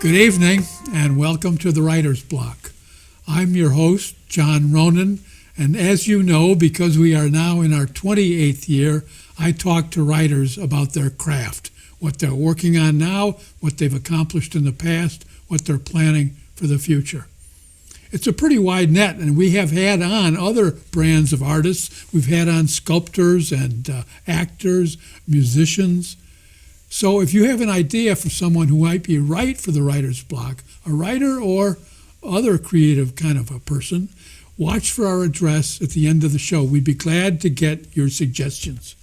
Good evening, and welcome to the Writer's Block. I'm your host, John Ronan, and as you know, because we are now in our 28th year, I talk to writers about their craft, what they're working on now, what they've accomplished in the past, what they're planning for the future. It's a pretty wide net, and we have had on other brands of artists. We've had on sculptors and actors, musicians. So if you have an idea for someone who might be right for the writer's block, a writer or other creative kind of a person, watch for our address at the end of the show. We'd be glad to get your suggestions.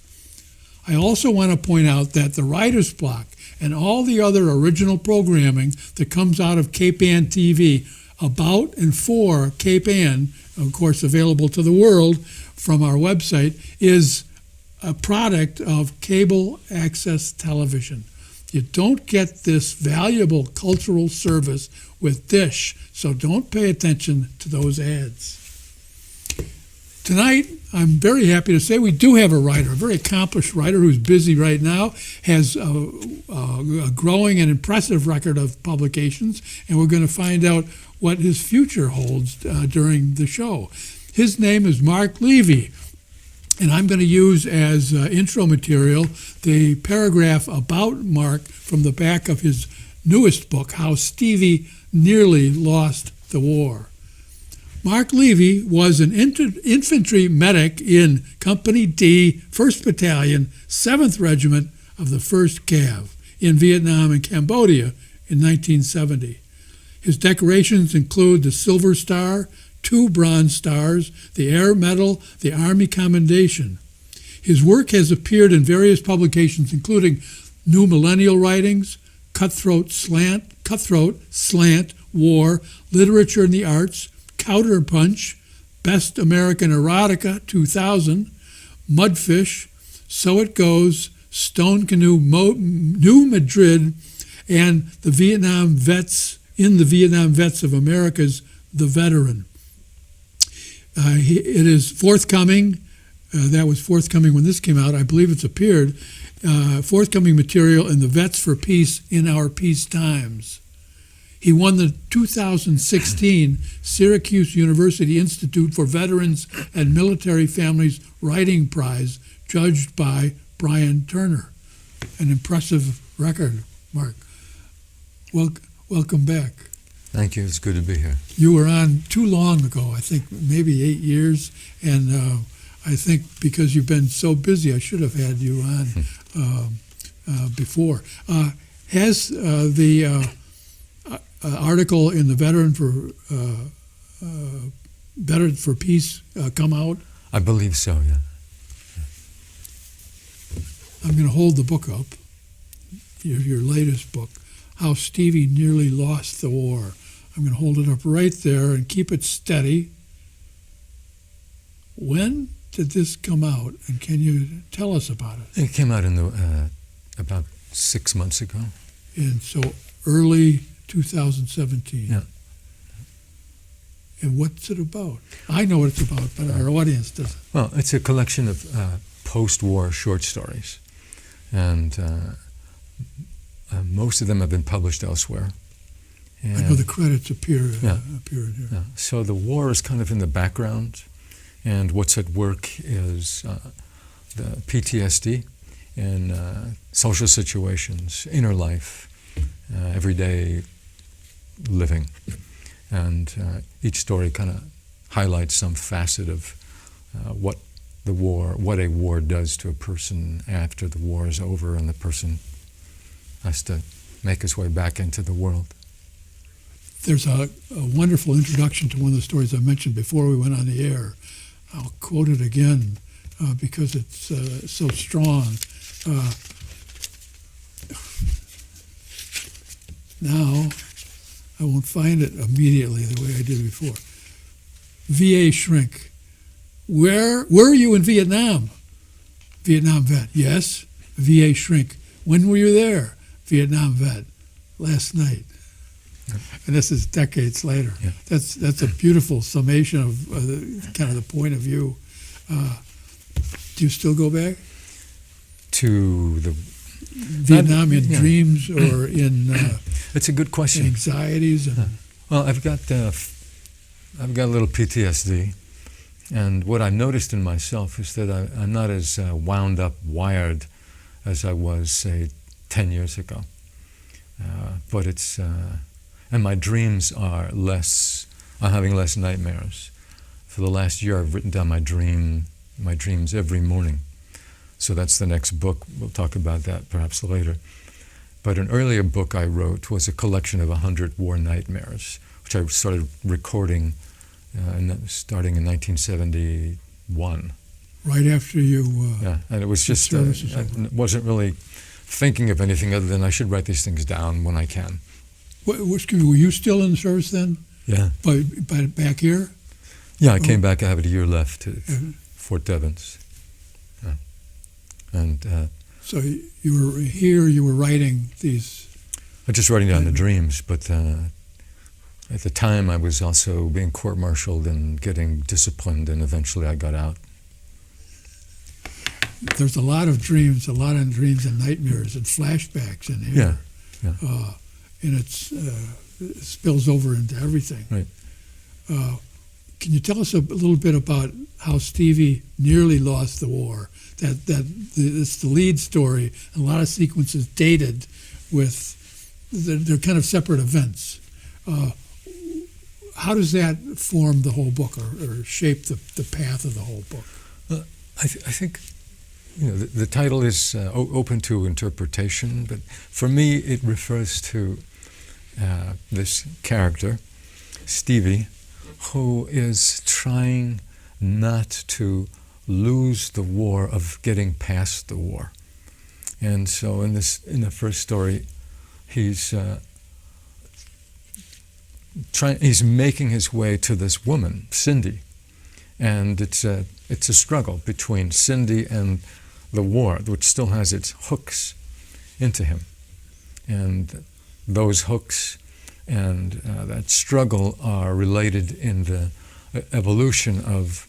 I also want to point out that the writer's block and all the other original programming that comes out of Cape Ann TV about and for Cape Ann, of course available to the world from our website, is a product of cable access television. You don't get this valuable cultural service with Dish, so don't pay attention to those ads. Tonight, I'm very happy to say we do have a writer, a very accomplished writer who's busy right now, has a growing and impressive record of publications, and we're going to find out what his future holds during the show. His name is Marc Levy. And I'm going to use as intro material the paragraph about Marc from the back of his newest book, How Stevie Nearly Lost the War. Marc Levy was an infantry medic in Company D, 1st Battalion, 7th Regiment of the 1st Cav in Vietnam and Cambodia in 1970. His decorations include the Silver Star, 2 Bronze Stars, the Air Medal, the Army Commendation. His work has appeared in various publications, including New Millennial Writings, Cutthroat Slant, War, Literature and the Arts, Counterpunch, Best American Erotica 2000, Mudfish, So It Goes, Stone Canoe, New Madrid, and the Vietnam Vets of America's The Veteran. It is forthcoming. That was forthcoming when this came out. I believe it's appeared. Forthcoming material in the Vets for Peace in Our Peace Times. He won the 2016 Syracuse University Institute for Veterans and Military Families Writing Prize, judged by Brian Turner. An impressive record, Marc. Welcome back. Thank you. It's good to be here. You were on too long ago, I think maybe 8 years, and I think because you've been so busy, I should have had you on before. Has the article in the Veteran for Peace come out? I believe so, yeah. I'm going to hold the book up, your latest book, How Stevie Nearly Lost the War. I'm going to hold it up right there and keep it steady. When did this come out, and can you tell us about it? It came out in about 6 months ago. And so early 2017. Yeah. And what's it about? I know what it's about, but our audience doesn't. Well, it's a collection of post-war short stories, and most of them have been published elsewhere. I know the credits appear in here. Yeah. So the war is kind of in the background, and what's at work is the PTSD in social situations, inner life, everyday living. And each story kind of highlights some facet of what a war does to a person after the war is over and the person has to make his way back into the world. There's a wonderful introduction to one of the stories I mentioned before we went on the air. I'll quote it again because it's so strong. Now, I won't find it immediately the way I did before. VA shrink. Where were you in Vietnam? Vietnam vet. Yes. VA shrink. When were you there? Vietnam vet. Last night. And this is decades later. Yeah. That's a beautiful summation of kind of the point of view. Do you still go back? To the Vietnam in yeah. dreams or in It's a good question. anxieties? And, Well, I've got a little PTSD, and what I've noticed in myself is that I'm not as wound up, wired as I was, say, 10 years ago. But it's and my dreams are less. I'm having less nightmares. For the last year, I've written down my dreams every morning. So that's the next book. We'll talk about that perhaps later. But an earlier book I wrote was a collection of 100 war nightmares, which I started recording starting in 1971. right after you... Yeah, and it was just, service is I over. wasn't really thinking of anything other than I should write these things down when I can. Excuse me, were you still in the service then? Yeah. By back here? Yeah, I came back. I have a year left at Mhm. Fort Devens. Yeah. And So you were here, you were writing these... I'm just writing down the dreams, but at the time I was also being court-martialed and getting disciplined, and eventually I got out. There's a lot of dreams and nightmares and flashbacks in here. Yeah. And it spills over into everything. Right. Can you tell us a little bit about how Stevie nearly lost the war? It's the lead story. A lot of sequences dated with they're kind of separate events. How does that form the whole book or shape the path of the whole book? I think the title is open to interpretation, but for me it refers to this character, Stevie, who is trying not to lose the war of getting past the war. And so in the first story, he's making his way to this woman, Cindy, and it's a struggle between Cindy and the war, which still has its hooks into him, and those hooks and that struggle are related in the evolution of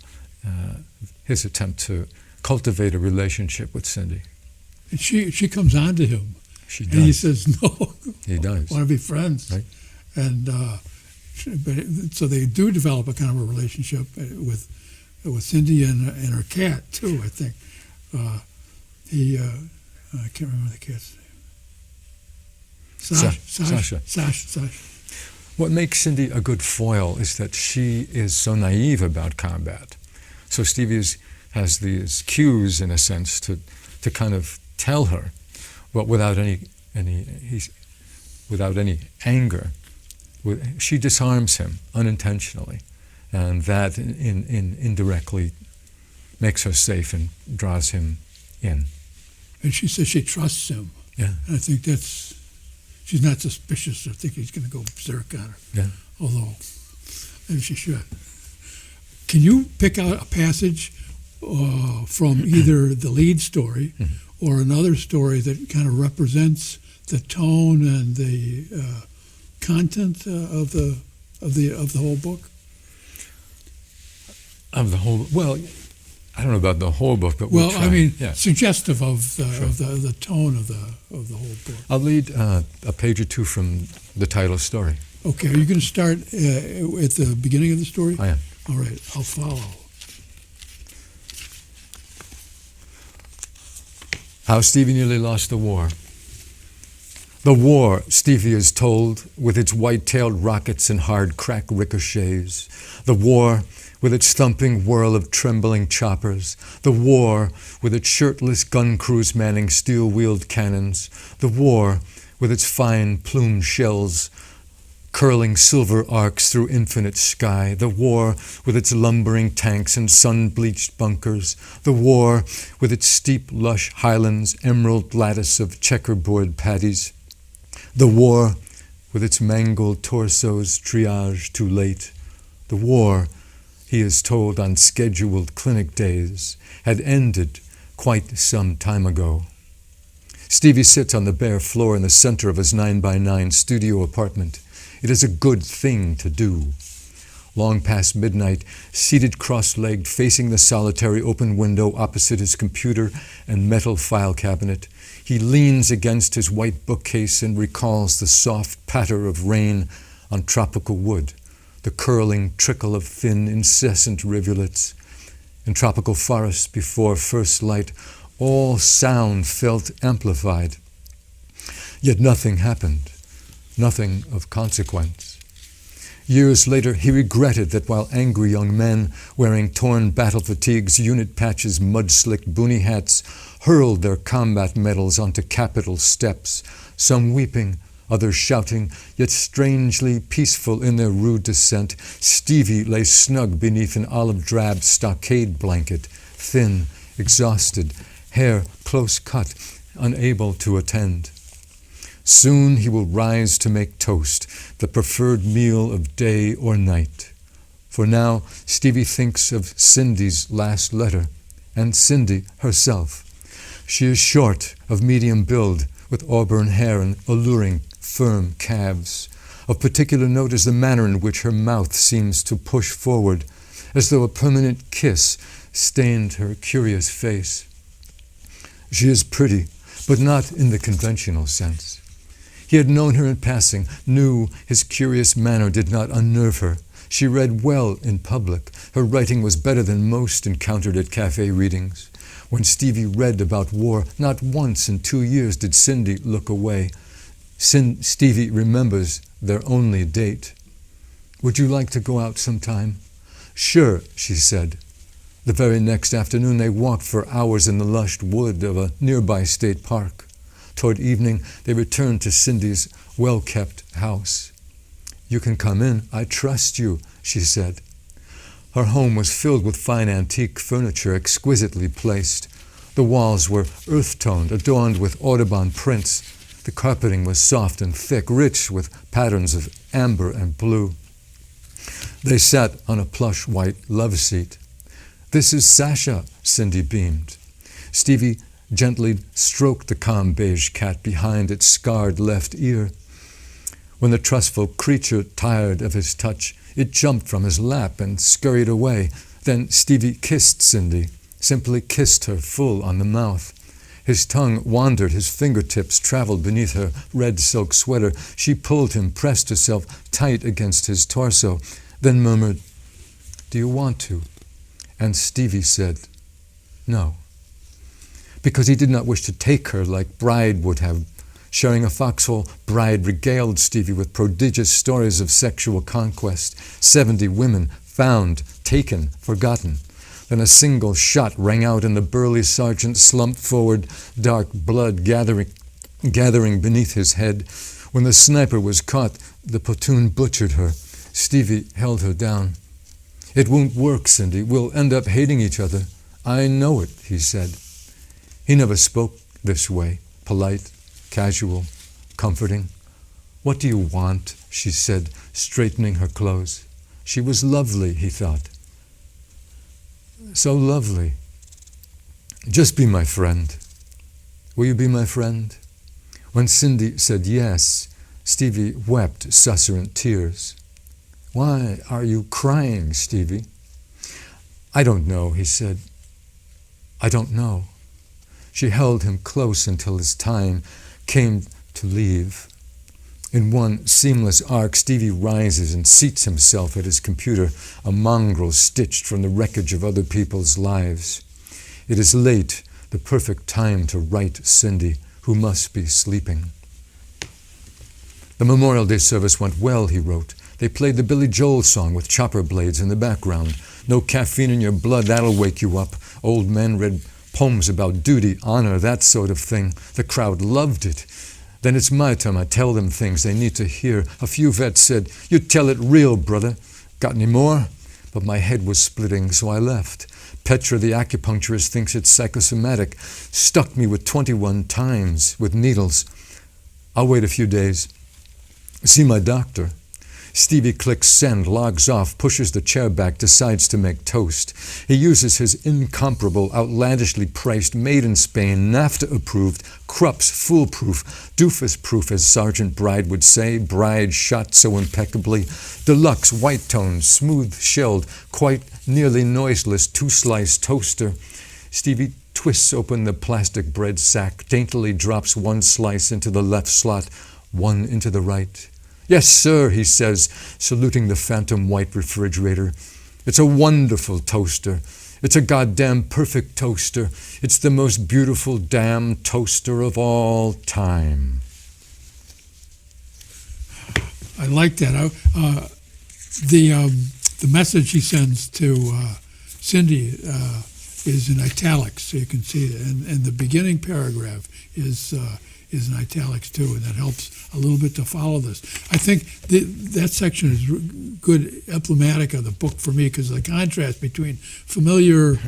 his attempt to cultivate a relationship with Cindy. And she comes on to him. She does. And he says, no. He does. I want to be friends. Right. And so they do develop a kind of a relationship with Cindy and her cat, too, I think. I can't remember the cat's name. Sasha. What makes Cindy a good foil is that she is so naive about combat. So Stevie has these cues, in a sense, to kind of tell her, but without any anger. She disarms him unintentionally, and that indirectly makes her safe and draws him in. And she says she trusts him. Yeah. And I think she's not suspicious. I think he's going to go berserk on her. Yeah. Although, maybe she should. Can you pick out a passage from either the lead story or another story that kind of represents the tone and the content of the whole book? Of the whole, well, I don't know about the whole book, but we'll try. I mean, yeah. suggestive of the tone of the whole book. I'll read a page or two from the title story. Okay, are you going to start at the beginning of the story? I am. All right, I'll follow. How Stevie nearly lost the war. The war, Stevie is told, with its white-tailed rockets and hard crack ricochets. The war with its thumping whirl of trembling choppers. The war with its shirtless gun crews manning steel-wheeled cannons. The war with its fine plumed shells curling silver arcs through infinite sky. The war with its lumbering tanks and sun-bleached bunkers. The war with its steep, lush highlands, emerald lattice of checkerboard paddies. The war with its mangled torsos, triage too late. The war, he is told on scheduled clinic days, had ended quite some time ago. Stevie sits on the bare floor in the center of his 9x9 studio apartment. It is a good thing to do. long past midnight, seated cross-legged, facing the solitary open window opposite his computer and metal file cabinet. He leans against his white bookcase and recalls the soft patter of rain on tropical wood, the curling trickle of thin, incessant rivulets. In tropical forests before first light, all sound felt amplified. Yet nothing happened, nothing of consequence. Years later, he regretted that while angry young men wearing torn battle fatigues, unit patches, mud-slicked boonie hats hurled their combat medals onto Capitol steps, some weeping, others shouting, yet strangely peaceful in their rude descent, Stevie lay snug beneath an olive-drab stockade blanket, thin, exhausted, hair close cut, unable to attend. Soon he will rise to make toast, the preferred meal of day or night. For now, Stevie thinks of Cindy's last letter, and Cindy herself. She is short, of medium build, with auburn hair and alluring, firm calves. Of particular note is the manner in which her mouth seems to push forward, as though a permanent kiss stained her curious face. She is pretty, but not in the conventional sense. He had known her in passing, knew his curious manner did not unnerve her. She read well in public. Her writing was better than most encountered at cafe readings. When Stevie read about war, not once in 2 years did Cindy look away. Stevie remembers their only date. "Would you like to go out sometime?" "Sure," she said. The very next afternoon they walked for hours in the lush wood of a nearby state park. Toward evening they returned to Cindy's well-kept house. "You can come in. I trust you," she said. Her home was filled with fine antique furniture, exquisitely placed. The walls were earth-toned, adorned with Audubon prints. The carpeting was soft and thick, rich with patterns of amber and blue. They sat on a plush white love seat. "This is Sasha," Cindy beamed. Stevie gently stroked the calm beige cat behind its scarred left ear. When the trustful creature tired of his touch, it jumped from his lap and scurried away. Then Stevie kissed Cindy, simply kissed her full on the mouth. His tongue wandered, his fingertips traveled beneath her red silk sweater. She pulled him, pressed herself tight against his torso, then murmured, "Do you want to?" And Stevie said, "No," because he did not wish to take her like Bride would have. Sharing a foxhole, Bride regaled Stevie with prodigious stories of sexual conquest. 70 women found, taken, forgotten. Then a single shot rang out and the burly sergeant slumped forward, dark blood gathering beneath his head. When the sniper was caught, the platoon butchered her. Stevie held her down. "It won't work, Cindy. We'll end up hating each other." "I know it," he said. He never spoke this way, polite, casual, comforting. "What do you want?" she said, straightening her clothes. She was lovely, he thought. So lovely. "Just be my friend." "Will you be my friend?" When Cindy said yes, Stevie wept susurrant tears. "Why are you crying, Stevie?" "I don't know," he said. "I don't know." She held him close until his time came to leave. In one seamless arc, Stevie rises and seats himself at his computer, a mongrel stitched from the wreckage of other people's lives. It is late, the perfect time to write Cindy, who must be sleeping. The Memorial Day service went well, he wrote. They played the Billy Joel song with chopper blades in the background. No caffeine in your blood, that'll wake you up. Old men read poems about duty, honor, that sort of thing. The crowd loved it. Then it's my turn. I tell them things they need to hear. A few vets said, "You tell it real, brother." "Got any more?" But my head was splitting, so I left. Petra, the acupuncturist, thinks it's psychosomatic. Stuck me with 21 times with needles. I'll wait a few days. See my doctor. Stevie clicks send, logs off, pushes the chair back, decides to make toast. He uses his incomparable, outlandishly priced, made in Spain, NAFTA-approved, Krupp's foolproof, doofus-proof, as Sergeant Bride would say, Bride shot so impeccably, deluxe, white-toned, smooth-shelled, quite nearly noiseless, two-slice toaster. Stevie twists open the plastic bread sack, daintily drops one slice into the left slot, one into the right. "Yes, sir," he says, saluting the phantom white refrigerator. "It's a wonderful toaster. It's a goddamn perfect toaster. It's the most beautiful damn toaster of all time." I like that. The message he sends to Cindy is in italics, so you can see it. And the beginning paragraph is in italics too, and that helps a little bit to follow this. I think that section is good emblematic of the book for me, because the contrast between familiar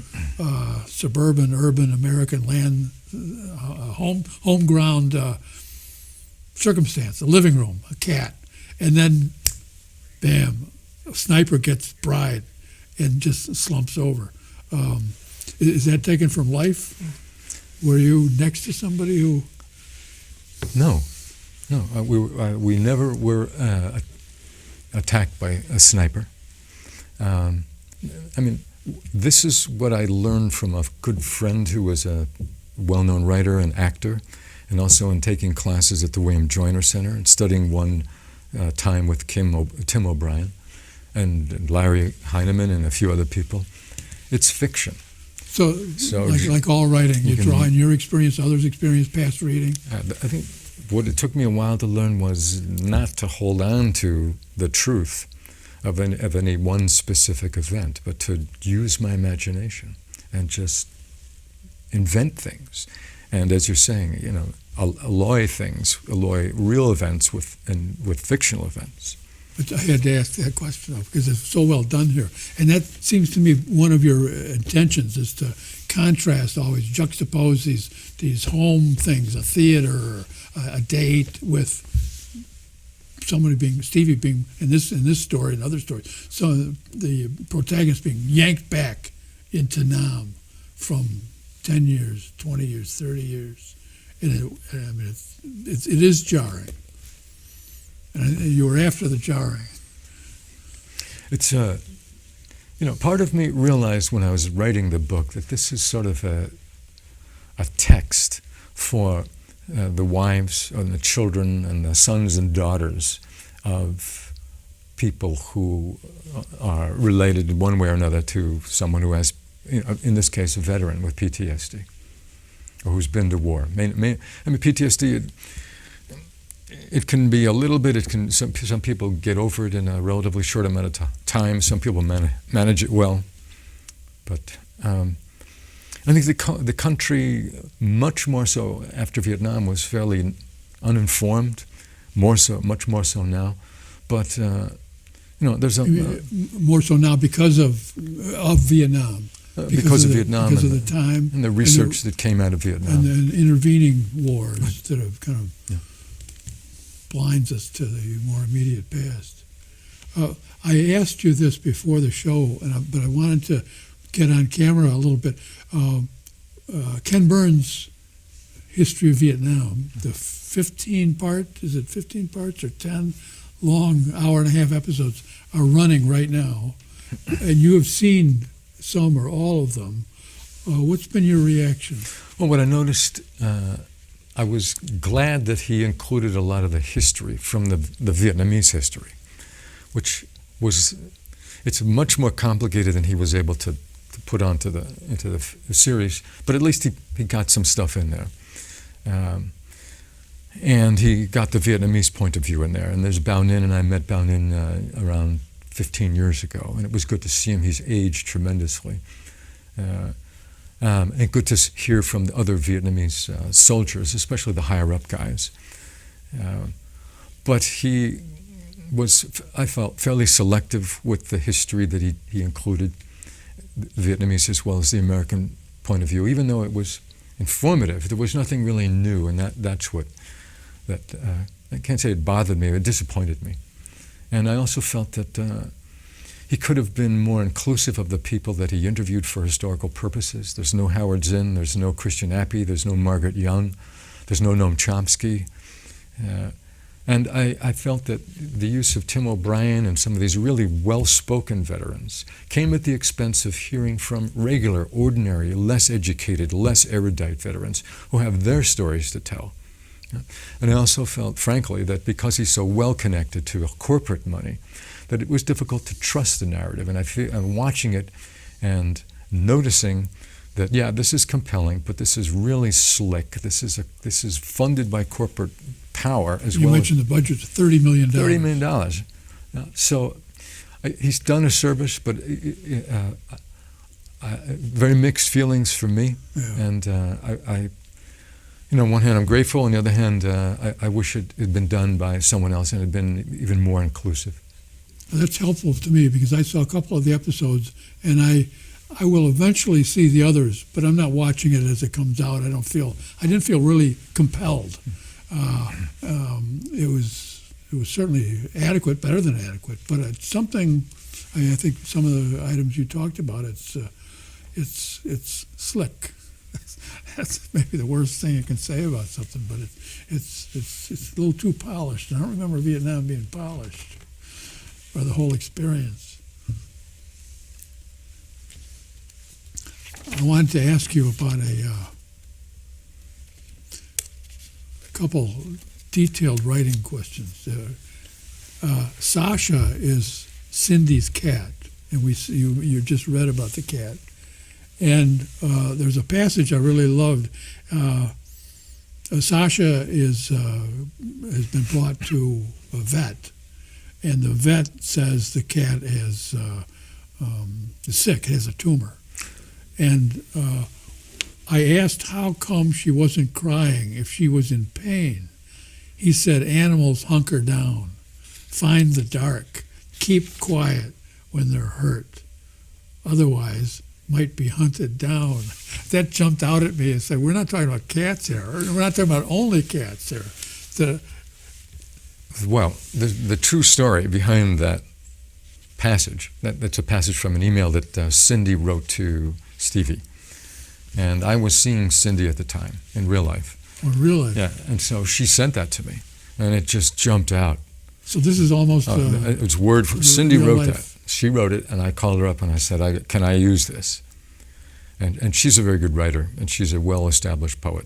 suburban, urban, American land, home ground circumstance, a living room, a cat, and then, bam, a sniper gets Bride and just slumps over. Is that taken from life? Were you next to somebody who? No. We never were attacked by a sniper. This is what I learned from a good friend who was a well-known writer and actor, and also in taking classes at the William Joyner Center and studying one time with Tim O'Brien and Larry Heineman and a few other people. It's fiction. So like all writing, you draw on your experience, others' experience, past reading. I think what it took me a while to learn was not to hold on to the truth of any one specific event, but to use my imagination and just invent things. And as you're saying, alloy real events with fictional events. But I had to ask that question because it's so well done here. And that seems to me one of your intentions is to contrast, always juxtapose these home things, a theater, a date, with Stevie being in this story and other stories. So the protagonist being yanked back into Nam from 10 years, 20 years, 30 years. And it is jarring. And you were after the jarring. It's part of me realized when I was writing the book that this is sort of a text for the wives and the children and the sons and daughters of people who are related in one way or another to someone who has, in this case, a veteran with PTSD or who's been to war. PTSD. It can be a little bit. Some people get over it in a relatively short amount of time. Some people manage it well, but I think the country, much more so after Vietnam, was fairly uninformed. Much more so now. But there's more so now because of Vietnam. Because of Vietnam, because of the time and the research that came out of Vietnam, and the intervening wars that have kind of. Yeah. Blinds us to the more immediate past. I asked you this before the show, but I wanted to get on camera a little bit. Ken Burns' History of Vietnam, the 15-part, is it 15 parts or 10 long hour-and-a-half episodes are running right now, and you have seen some or all of them. What's been your reaction? Well, what I noticed, I was glad that he included a lot of the history from the Vietnamese history, which it's much more complicated than he was able to put into the series, but at least he got some stuff in there. And he got the Vietnamese point of view in there. And there's Bao Ninh, and I met Bao Ninh around 15 years ago, and it was good to see him. He's aged tremendously. And good to hear from the other Vietnamese soldiers, especially the higher-up guys. But he was, I felt, fairly selective with the history that he included, the Vietnamese as well as the American point of view, even though it was informative. There was nothing really new, and that's what, I can't say it bothered me, it disappointed me. And I also felt that he could have been more inclusive of the people that he interviewed for historical purposes. There's no Howard Zinn, there's no Christian Appy, there's no Margaret Young, there's no Noam Chomsky. And I felt that the use of Tim O'Brien and some of these really well-spoken veterans came at the expense of hearing from regular, ordinary, less educated, less erudite veterans who have their stories to tell. And I also felt, frankly, that because he's so well connected to corporate money, that it was difficult to trust the narrative. And I'm watching it and noticing that, yeah, this is compelling, but this is really slick. This is funded by corporate power as well. You mentioned the budget's $30 million. $30 million. So he's done a service, but very mixed feelings for me. Yeah. And on one hand, I'm grateful. On the other hand, I wish it had been done by someone else and had been even more inclusive. That's helpful to me because I saw a couple of the episodes, and I will eventually see the others, but I'm not watching it as it comes out. I didn't feel really compelled. It was certainly adequate, better than adequate, but it's something. I think some of the items you talked about, it's slick. That's maybe the worst thing you can say about something, but it's a little too polished. I don't remember Vietnam being polished, or the whole experience. I wanted to ask you about a couple detailed writing questions. Sasha is Cindy's cat, and you just read about the cat. And there's a passage I really loved. Sasha has been brought to a vet, and the vet says the cat is sick, has a tumor. And I asked how come she wasn't crying if she was in pain. He said animals hunker down, find the dark, keep quiet when they're hurt. Otherwise, might be hunted down. That jumped out at me and said, we're not talking about cats here. We're not talking about only cats here. The true story behind that passage, that's a passage from an email that Cindy wrote to Stevie. And I was seeing Cindy at the time in real life. Oh, really? Yeah, and so she sent that to me, and it just jumped out. So this is almost... it was word for... Cindy wrote life. that. She wrote it, and I called her up and I said, can I use this? And she's a very good writer, and she's a well-established poet.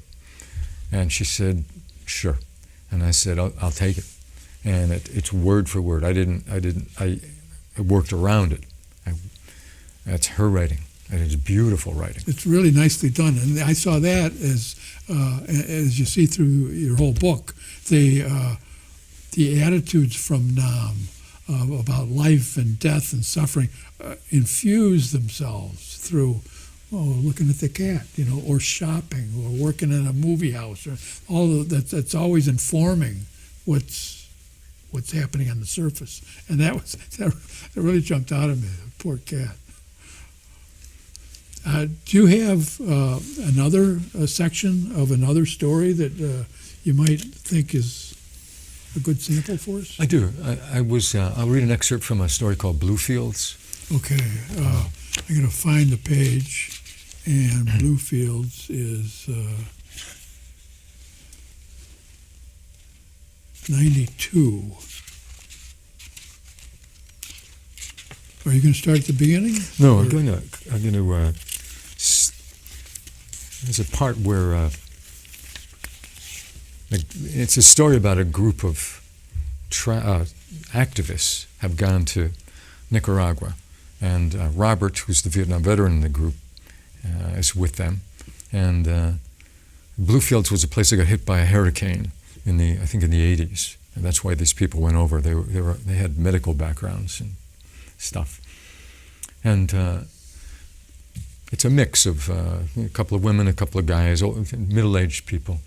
And she said, sure. And I said, I'll take it. And it's word for word. I worked around it. That's her writing. And it's beautiful writing. It's really nicely done. And I saw that as you see through your whole book, the attitudes from Nam about life and death and suffering infuse themselves through looking at the cat, or shopping, or working in a movie house, or all of that's always informing what's happening on the surface. And that really jumped out at me. The poor cat. Do you have another section of another story that you might think is a good sample for us? I do. I'll read an excerpt from a story called Bluefields. Okay. I'm going to find the page, and Bluefields is 92. Are you going to start at the beginning? No, I'm going to. There's a part where it's a story about a group of activists have gone to Nicaragua, and Robert, who's the Vietnam veteran in the group, is with them. And Bluefields was a place that got hit by a hurricane in the 80s, and that's why these people went over. They had medical backgrounds and stuff, and it's a mix of a couple of women, a couple of guys, middle-aged people.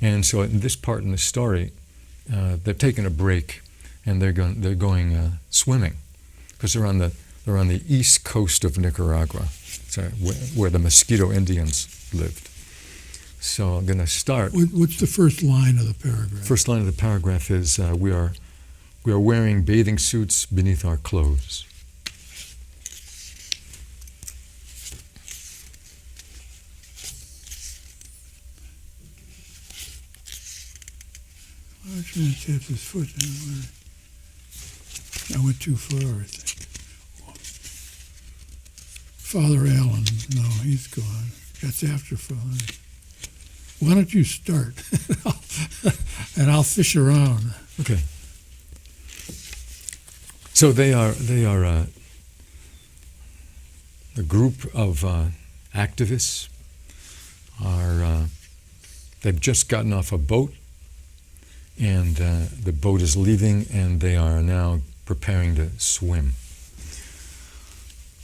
And so in this part in the story, they've taken a break, and they're going swimming, because they're on the east coast of Nicaragua, where the Mosquito Indians lived. So I'm going to start. What's the first line of the paragraph? First line of the paragraph is, we are We are wearing bathing suits beneath our clothes. Marchman taps his foot. I went too far, I think. Father Allen, no, he's gone. That's after Father. Why don't you start? And I'll fish around. Okay. So they are a group of activists. They've just gotten off a boat, and the boat is leaving, and they are now preparing to swim.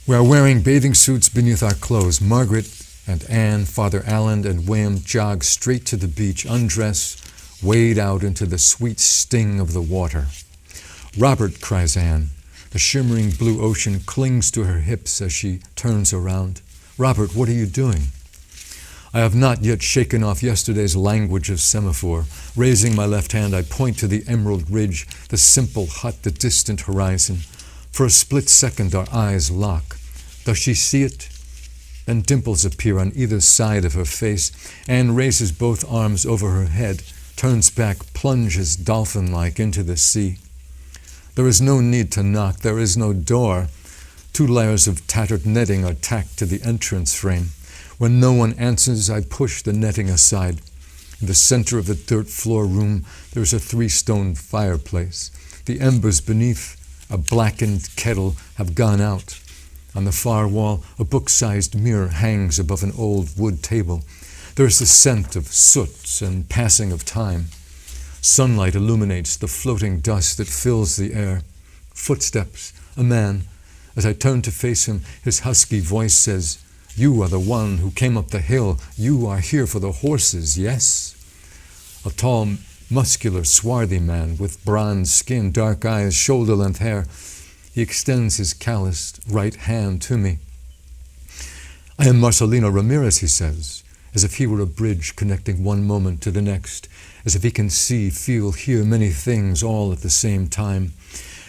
We are wearing bathing suits beneath our clothes. Margaret and Anne, Father Allen, and William jog straight to the beach, undress, wade out into the sweet sting of the water. Robert, cries Anne. The shimmering blue ocean clings to her hips as she turns around. Robert, what are you doing? I have not yet shaken off yesterday's language of semaphore. Raising my left hand, I point to the emerald ridge, the simple hut, the distant horizon. For a split second, our eyes lock. Does she see it? Then dimples appear on either side of her face. Anne raises both arms over her head, turns back, plunges dolphin-like into the sea. There is no need to knock. There is no door. 2 layers of tattered netting are tacked to the entrance frame. When no one answers, I push the netting aside. In the center of the dirt floor room, there is a 3-stone fireplace. The embers beneath a blackened kettle have gone out. On the far wall, a book-sized mirror hangs above an old wood table. There is the scent of soot and passing of time. Sunlight illuminates the floating dust that fills the air. Footsteps, a man. As I turn to face him, his husky voice says, "You are the one who came up the hill. You are here for the horses, yes?" A tall, muscular, swarthy man with bronze skin, dark eyes, shoulder-length hair. He extends his calloused right hand to me. "I am Marcelino Ramirez," he says, as if he were a bridge connecting one moment to the next, as if he can see, feel, hear many things all at the same time,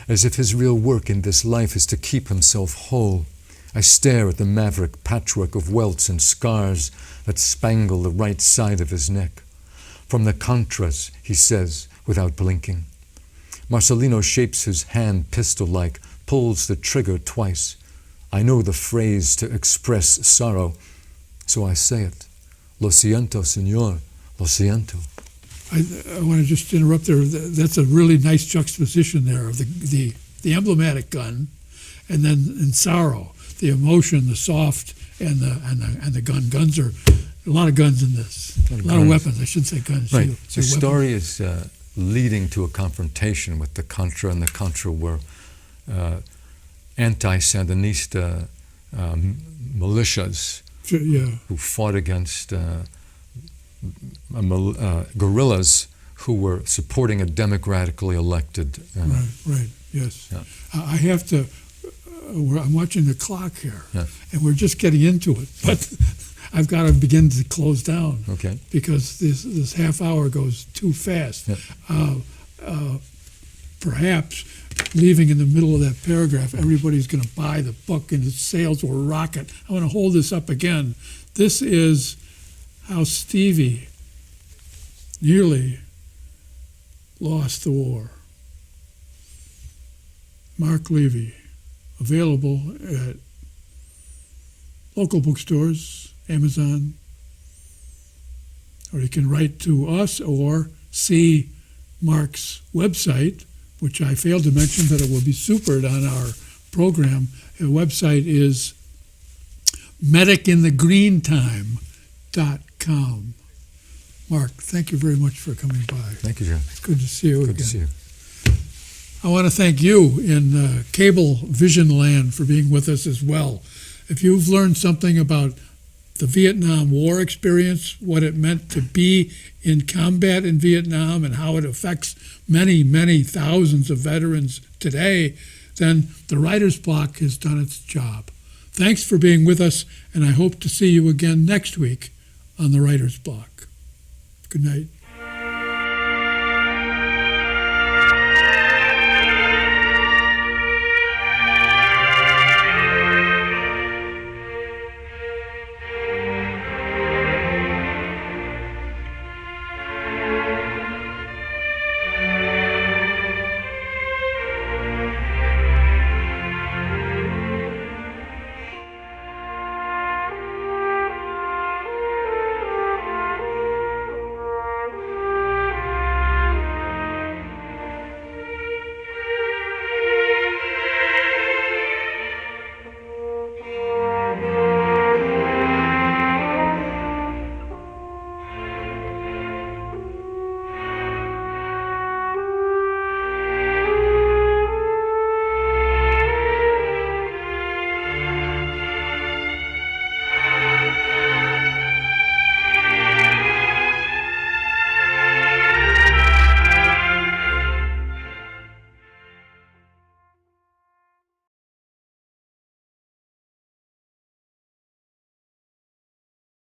as if his real work in this life is to keep himself whole. I stare at the maverick patchwork of welts and scars that spangle the right side of his neck. "From the Contras," he says, without blinking. Marcelino shapes his hand pistol-like, pulls the trigger twice. I know the phrase to express sorrow, so I say it. "Lo siento, señor, lo siento." I want to just interrupt there. That's a really nice juxtaposition there of the emblematic gun, and then in sorrow, the emotion, the soft, and the gun. Guns are a lot of guns in this. A lot of weapons. I shouldn't say guns. Right. The story is leading to a confrontation with the Contra, and the Contra were anti-Sandinista militias who fought against guerrillas who were supporting a democratically elected. Right. Yes. Yeah. I have to. I'm watching the clock here, Yeah. and we're just getting into it, but I've got to begin to close down. Okay. Because this half hour goes too fast. Yeah. Perhaps leaving in the middle of that paragraph, everybody's going to buy the book and its sales will rocket. I want to hold this up again. This is how Stevie nearly lost the war. Marc Levy, available at local bookstores, Amazon, or you can write to us or see Marc's website, which I failed to mention that it will be supered on our program. The website is medicinthegreentime.com. Marc, thank you very much for coming by. Thank you, John. It's good to see you again. Good to see you. I want to thank you in Cable Vision Land for being with us as well. If you've learned something about the Vietnam War experience, what it meant to be in combat in Vietnam and how it affects many, many thousands of veterans today, then the Writer's Block has done its job. Thanks for being with us, and I hope to see you again next week on the Writer's Block. Good night.